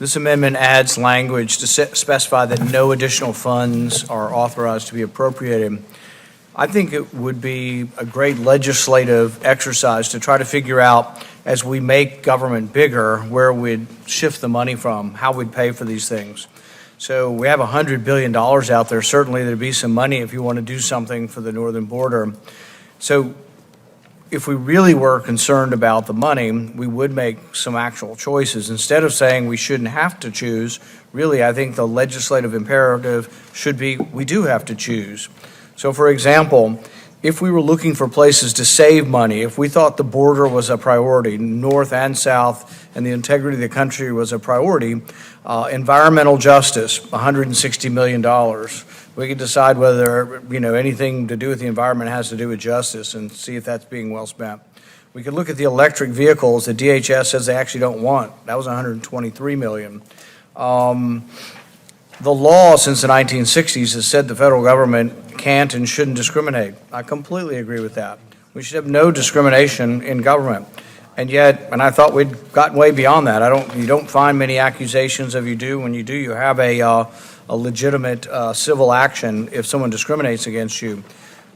This amendment adds language to specify that no additional funds are authorized to be appropriated. I think it would be a great legislative exercise to try to figure out, as we make government bigger, where we'd shift the money from, how we'd pay for these things. So we have $100 billion out there. Certainly there'd be some money if you want to do something for the northern border. So if we really were concerned about the money, we would make some actual choices. Instead of saying we shouldn't have to choose, really, I think the legislative imperative should be we do have to choose. So, for example, if we were looking for places to save money, if we thought the border was a priority, north and south, and the integrity of the country was a priority, environmental justice, $160 million. We could decide whether, anything to do with the environment has to do with justice and see if that's being well spent. We could look at the electric vehicles that DHS says they actually don't want. That was $123 million. The law since the 1960s has said the federal government can't and shouldn't discriminate. I completely agree with that. We should have no discrimination in government. And yet, and I thought we'd gotten way beyond that. You don't find many accusations of you do. When you do, you have a legitimate civil action if someone discriminates against you.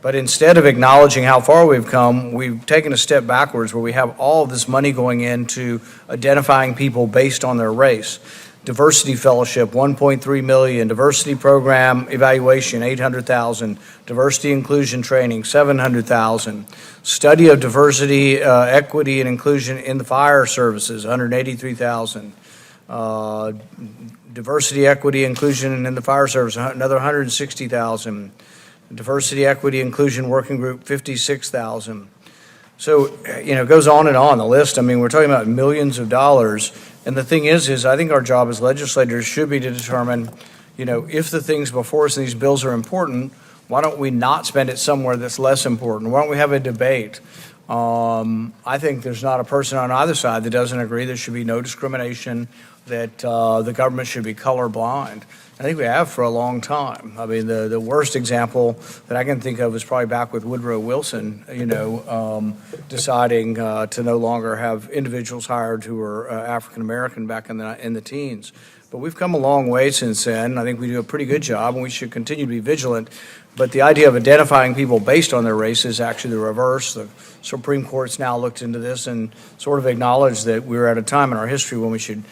But instead of acknowledging how far we've come, we've taken a step backwards where we have all of this money going into identifying people based on their race. Diversity Fellowship, $1.3 million. Diversity Program Evaluation, $800,000. Diversity Inclusion Training, $700,000. Study of Diversity, Equity, and Inclusion in the Fire Services, $183,000. Diversity, Equity, Inclusion in the Fire Service, another $160,000. Diversity, Equity, Inclusion Working Group, $56,000. So, it goes on and on the list. I mean, we're talking about millions of dollars. And the thing is I think our job as legislators should be to determine, if the things before us in these bills are important, why don't we not spend it somewhere that's less important? Why don't we have a debate? I think there's not a person on either side that doesn't agree there should be no discrimination, that the government should be colorblind. I think we have for a long time. I mean, the worst example that I can think of is probably back with Woodrow Wilson, deciding to no longer have individuals hired who were African American back in the teens. But we've come a long way since then. I think we do a pretty good job, and we should continue to be vigilant. But the idea of identifying people based on their race is actually the reverse. The Supreme Court's now looked into this and sort of acknowledged that we're at a time in our history when we should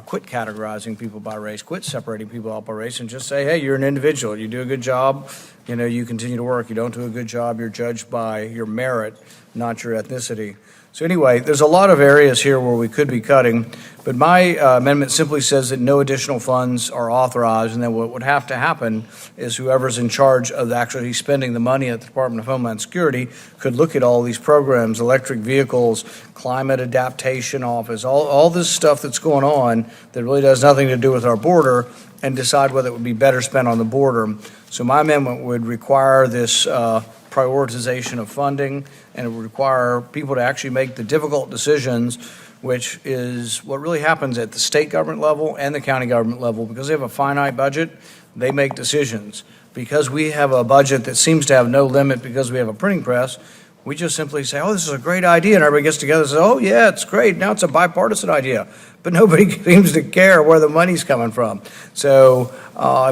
quit categorizing people by race, quit separating people out by race, and just say, hey, you're an individual. You do a good job, you continue to work. You don't do a good job, you're judged by your merit, not your ethnicity. So anyway, there's a lot of areas here where we could be cutting, but my amendment simply says that no additional funds are authorized, and then what would have to happen is whoever's in charge of actually spending the money at the Department of Homeland Security could look at all these programs, electric vehicles, climate adaptation office, all this stuff that's going on that really does nothing to do with our border, and decide whether it would be better spent on the border. So my amendment would require this prioritization of funding, and it would require people to actually make the difficult decisions, which is what really happens at the state government level and the county government level. Because they have a finite budget, they make decisions. Because we have a budget that seems to have no limit because we have a printing press, we just simply say, oh, this is a great idea, and everybody gets together and says, oh, yeah, it's great. Now it's a bipartisan idea. But nobody seems to care where the money's coming from. So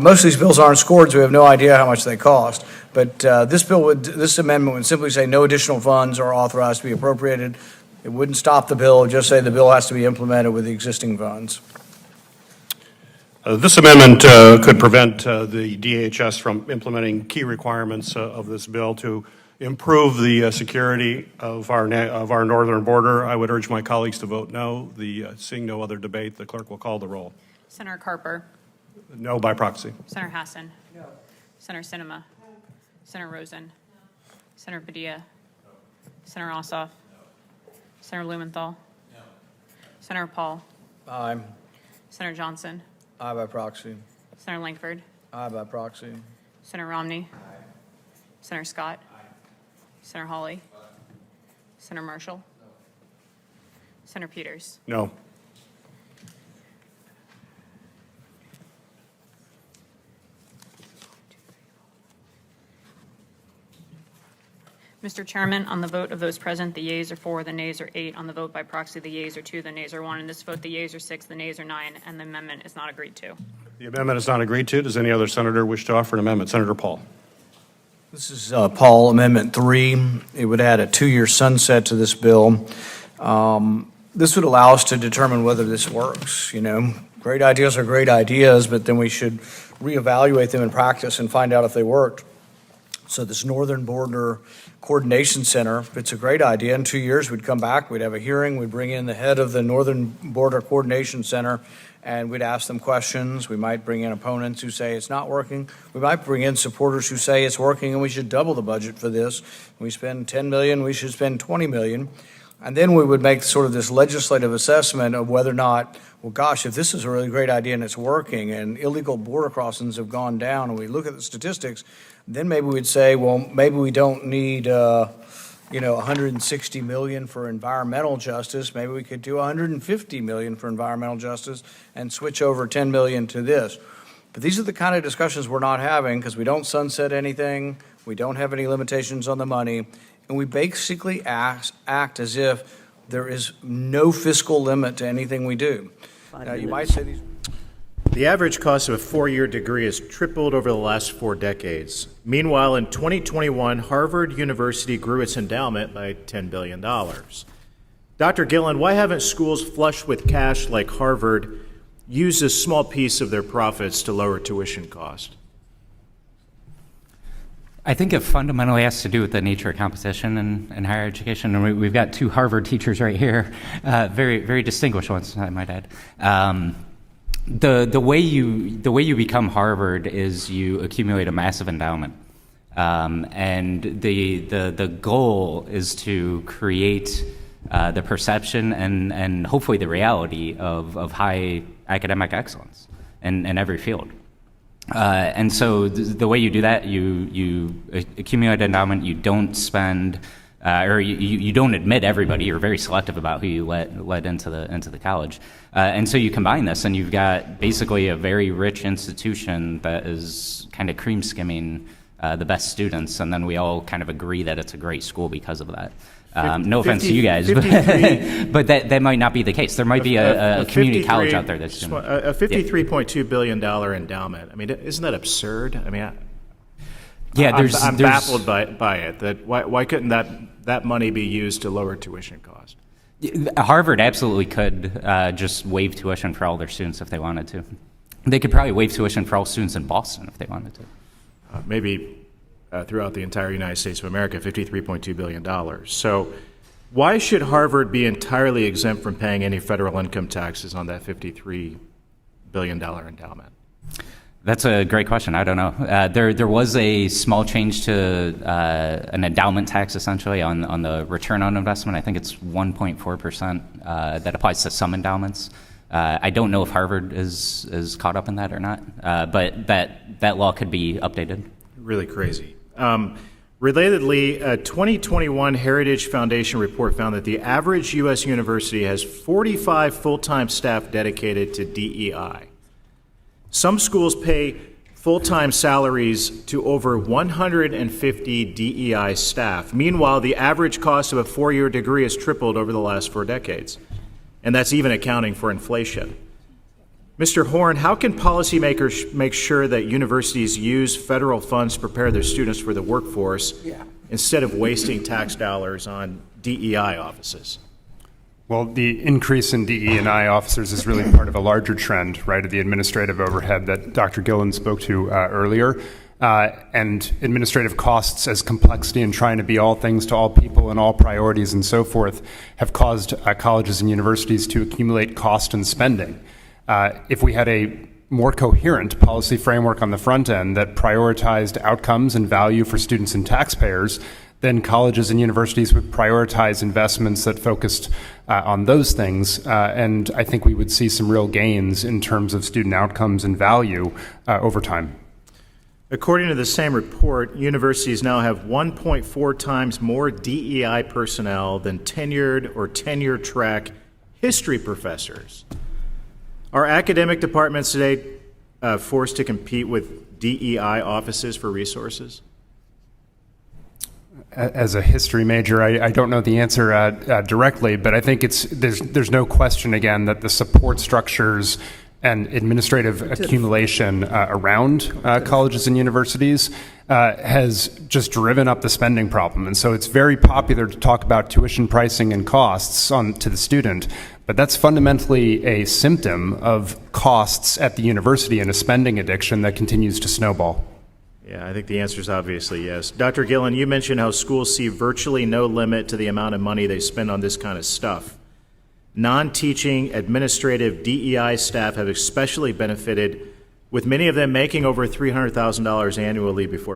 most of these bills aren't scored, so we have no idea how much they cost. But this amendment would simply say no additional funds are authorized to be appropriated. It wouldn't stop the bill, just say the bill has to be implemented with the existing funds. This amendment could prevent the DHS from implementing key requirements of this bill to improve the security of our northern border. I would urge my colleagues to vote no. Seeing no other debate, the clerk will call the roll. Senator Carper. No by proxy. Senator Hassan. No. Senator Sinema. No. Senator Rosen. No. Senator Padilla. No. Senator Ossoff. No. Senator Lumenthal. No. Senator Paul. Aye. Senator Johnson. Aye by proxy. Senator Lankford. Aye by proxy. Senator Romney. Aye. Senator Scott. Aye. Senator Hawley. Aye. Senator Marshall. No. Senator Peters. No. Mr. Chairman, on the vote of those present, the yeas are 4, the nays are 8. On the vote by proxy, the yeas are 2, the nays are 1. In this vote, the yeas are 6, the nays are 9, and the amendment is not agreed to. The amendment is not agreed to. Does any other senator wish to offer an amendment? Senator Paul. This is Paul, Amendment 3. It would add a 2-year sunset to this bill. This would allow us to determine whether this works. You know, great ideas are great ideas, but then we should reevaluate them in practice and find out if they worked. So this Northern Border Coordination Center, if it's a great idea, in 2 years we'd come back, we'd have a hearing, we'd bring in the head of the Northern Border Coordination Center, and we'd ask them questions. We might bring in opponents who say it's not working. We might bring in supporters who say it's working and we should double the budget for this. We spend $10 million, we should spend $20 million. And then we would make sort of this legislative assessment of whether or not, well, gosh, if this is a really great idea and it's working and illegal border crossings have gone down and we look at the statistics, then maybe we'd say, well, maybe we don't need, $160 million for environmental justice. Maybe we could do $150 million for environmental justice and switch over $10 million to this. But these are the kind of discussions we're not having because we don't sunset anything. We don't have any limitations on the money. And we basically act as if there is no fiscal limit to anything we do. Now, you might say these. The average cost of a 4-year degree has tripled over the last 4 decades. Meanwhile, in 2021, Harvard University grew its endowment by $10 billion. Dr. Gillen, why haven't schools flush with cash like Harvard used a small piece of their profits to lower tuition cost? I think it fundamentally has to do with the nature of competition in higher education. And we've got 2 Harvard teachers right here, very, very distinguished ones, I might add. The way you become Harvard is you accumulate a massive endowment, and the goal is to create the perception and hopefully the reality of high academic excellence in every field. And so the way you do that, you accumulate endowment. You don't spend, or you don't admit everybody. You're very selective about who you let into the college. And so you combine this, and you've got basically a very rich institution that is kind of cream skimming the best students, and then we all kind of agree that it's a great school because of that. No offense to you guys, but that might not be the case. There might be a community college out there that's doing a $53.2 billion endowment. I mean, isn't that absurd? I mean, I'm baffled by it. That why couldn't that money be used to lower tuition cost? Harvard absolutely could just waive tuition for all their students if they wanted to. They could probably waive tuition for all students in Boston if they wanted to. Maybe throughout the entire United States of America, $53.2 billion. So why should Harvard be entirely exempt from paying any federal income taxes on that $53 billion endowment? That's a great question. I don't know. There was a small change to an endowment tax, essentially, on the return on investment. I think it's 1.4% that applies to some endowments. I don't know if Harvard is caught up in that or not, but that law could be updated. Really crazy. Relatedly, a 2021 Heritage Foundation report found that the average U.S. university has 45 full-time staff dedicated to DEI. Some schools pay full-time salaries to over 150 DEI staff. Meanwhile, the average cost of a 4-year degree has tripled over the last 4 decades, and that's even accounting for inflation. Mr. Horn, how can policymakers make sure that universities use federal funds to prepare their students for the workforce instead of wasting tax dollars on DEI offices? Well, the increase in DE&I officers is really part of a larger trend, right, of the administrative overhead that Dr. Gillen spoke to earlier. And administrative costs as complexity and trying to be all things to all people and all priorities and so forth have caused colleges and universities to accumulate cost and spending. If we had a more coherent policy framework on the front end that prioritized outcomes and value for students and taxpayers, then colleges and universities would prioritize investments that focused on those things. And I think we would see some real gains in terms of student outcomes and value over time. According to the same report, universities now have 1.4 times more DEI personnel than tenured or tenure-track history professors. Are academic departments today forced to compete with DEI offices for resources? As a history major, I don't know the answer directly, but I think there's no question again that the support structures and administrative accumulation around colleges and universities has just driven up the spending problem. And so it's very popular to talk about tuition pricing and costs to the student, but that's fundamentally a symptom of costs at the university and a spending addiction that continues to snowball. Yeah, I think the answer is obviously yes. Dr. Gillen, you mentioned how schools see virtually no limit to the amount of money they spend on this kind of stuff. Non-teaching administrative DEI staff have especially benefited, with many of them making over $300,000 annually before